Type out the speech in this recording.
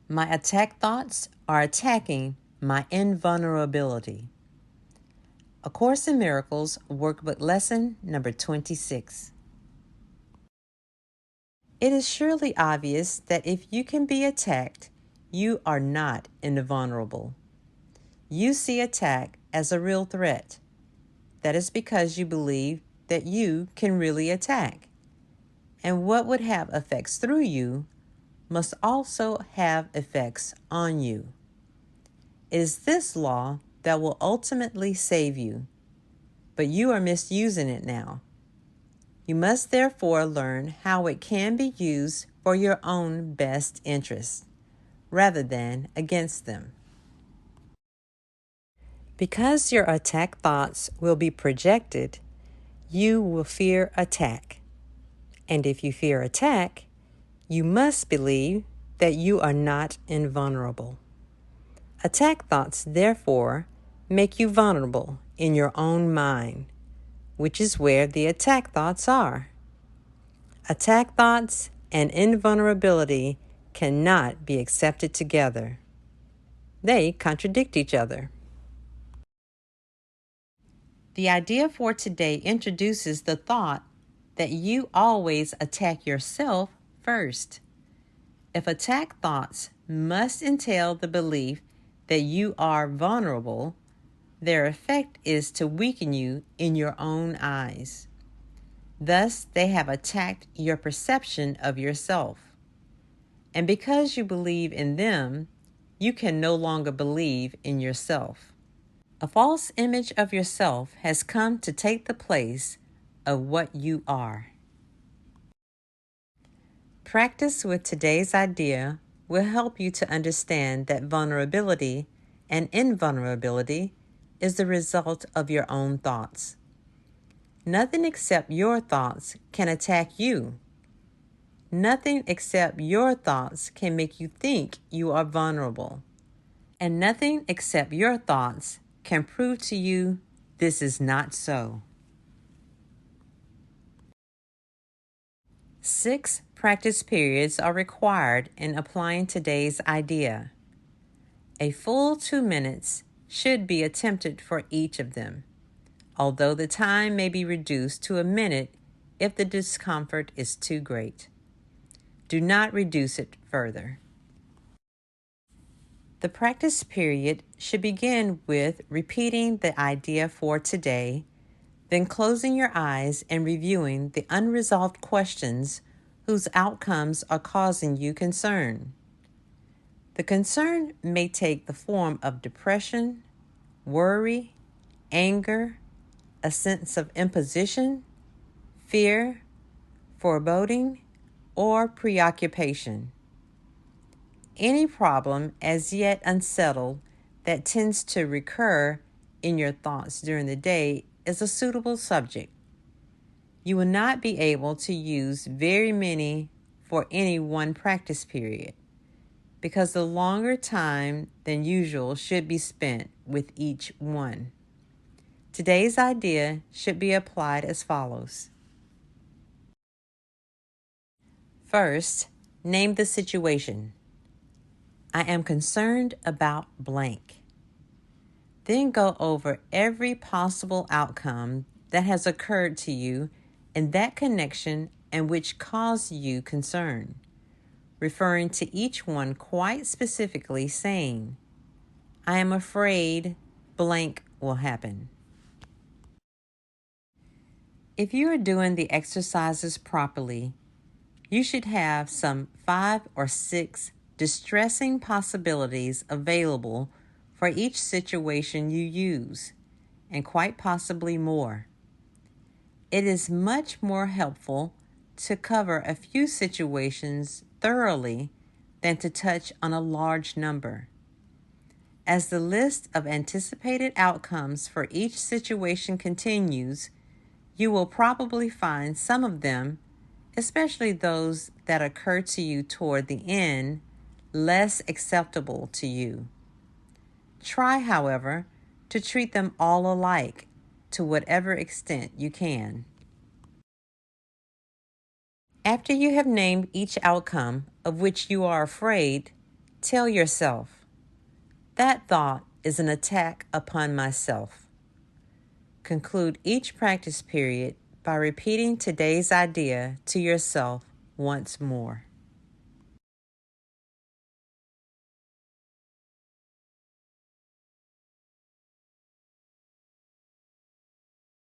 My attack thoughts are attacking my invulnerability. A Course in Miracles Workbook Lesson number 26. It is surely obvious that if you can be attacked, you are not invulnerable. You see attack as a real threat. That is because you believe that you can really attack. And what would have effects through you must also have effects on you. It is this law that will ultimately save you, but you are misusing it now. You must therefore learn how it can be used for your own best interests, rather than against them. Because your attack thoughts will be projected, you will fear attack. And if you fear attack, you must believe that you are not invulnerable. Attack thoughts, therefore, make you vulnerable in your own mind, which is where the attack thoughts are. Attack thoughts and invulnerability cannot be accepted together. They contradict each other. The idea for today introduces the thought that you always attack yourself first. If attack thoughts must entail the belief that you are vulnerable, their effect is to weaken you in your own eyes. Thus, they have attacked your perception of yourself. And because you believe in them, you can no longer believe in yourself. A false image of yourself has come to take the place of what you are. Practice with today's idea will help you to understand that vulnerability and invulnerability is the result of your own thoughts. Nothing except your thoughts can attack you. Nothing except your thoughts can make you think you are vulnerable. And nothing except your thoughts can prove to you this is not so. 6 practice periods are required in applying today's idea. A full 2 minutes should be attempted for each of them, although the time may be reduced to a minute if the discomfort is too great. Do not reduce it further. The practice period should begin with repeating the idea for today, then closing your eyes and reviewing the unresolved questions whose outcomes are causing you concern. The concern may take the form of depression, worry, anger, a sense of imposition, fear, foreboding, or preoccupation. Any problem as yet unsettled that tends to recur in your thoughts during the day is a suitable subject. You will not be able to use very many for any one practice period, because the longer time than usual should be spent with each one. Today's idea should be applied as follows. First, name the situation. I am concerned about blank. Then go over every possible outcome that has occurred to you in that connection and which caused you concern, referring to each one quite specifically, saying, I am afraid blank will happen. If you are doing the exercises properly, you should have some 5 or 6 distressing possibilities available for each situation you use, and quite possibly more. It is much more helpful to cover a few situations thoroughly than to touch on a large number. As the list of anticipated outcomes for each situation continues, you will probably find some of them, especially those that occur to you toward the end, less acceptable to you. Try, however, to treat them all alike to whatever extent you can. After you have named each outcome of which you are afraid, Tell yourself, that thought is an attack upon myself. Conclude each practice period by repeating today's idea to yourself once more.